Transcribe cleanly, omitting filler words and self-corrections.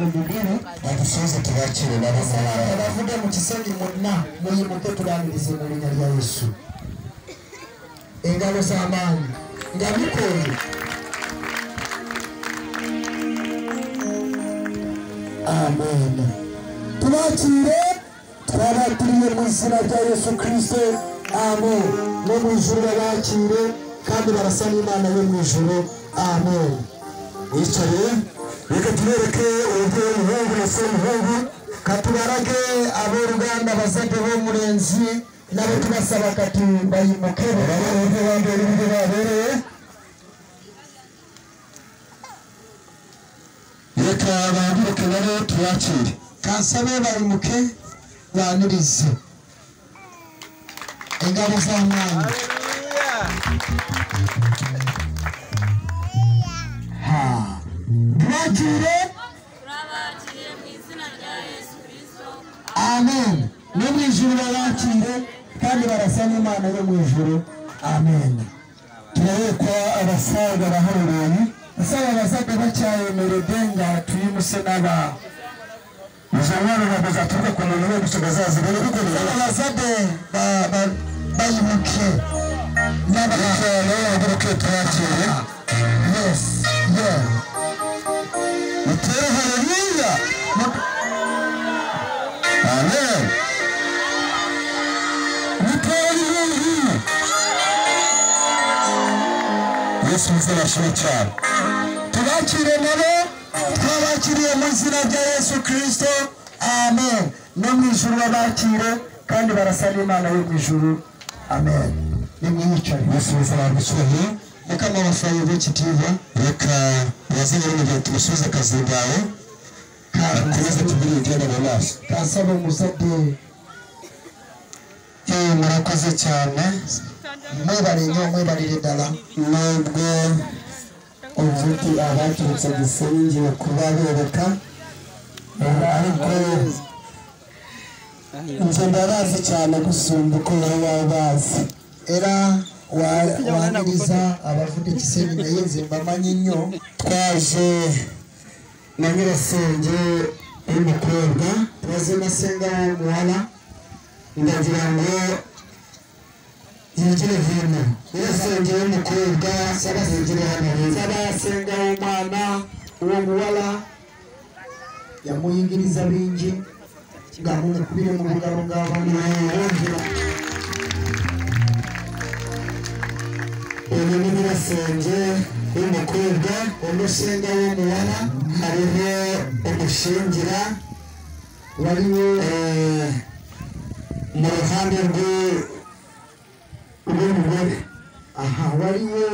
umugore badusoze tubakire baravuga mu kisongi muna muri muto turangirize mu rya rya Yesu engabo z'amani ngabikore amen tubakire twabatiriye mu izina rya Yesu Kristo amen no mu ijuru babakire kandi barasa n'Imana yo mu ijuru amen icare reka tubereke ubwo umuhungu na se muhungu katubarage abo Ruganda bazade bo murenzi nabo tubasaba kati bayimuke barabone bambere ibyo babereye reka babuke baro tuyakire kansabe bayimuke banirize engabo z'Imana Turabakire mu izina rya Yesu Kristo amen no mu ijuru babakire kandi barasa n'Imana yo mu ijuru amen turabekwa abasaga bahoreye asaba abasaga bacyaye meredenga tuyimuse n'aba uzabona baza tuka ku muntu we gusogazaza bene bikorera abasabe bayimuke n'abakene babuke tuyakire yes yeah hallelujah amen Yesu mzela shurichana tubakire nabo twabakiriye mu izina rya Yesu Kristo amen no mu ijuru babakire kandi barasa n'Imana yo mu ijuru amen nimwicare Yesu mzela bishoye kama wafaye vechitiva reka wazanye n'ibyo tumusubiza akazi bawe komeza tubiri igenda mu maso kasaba musade murakoze cyane mwebarire dala nubwo uvuti abaturutse gisengiye kuba bereka ariko nje ndabazi cyane gusumba uko wabazi era waniriza abavuga ikisenyi nayenze mbamanyinyo twaje na nyirasenge y'umukobwa twaze nasenga w'umuhara ndagira ngo yigire vino nyirasenge y'umukobwa sabasengere hano sabasenga w'umwana uwo muhara yamuyingiriza bingi ngamukubire mu bugabo bw'abana wongera uyu nyirasenge y'umukobwa umusenga w'umuhara hariho umushingira wariwo mu ruhande rw'umugore aha wariwo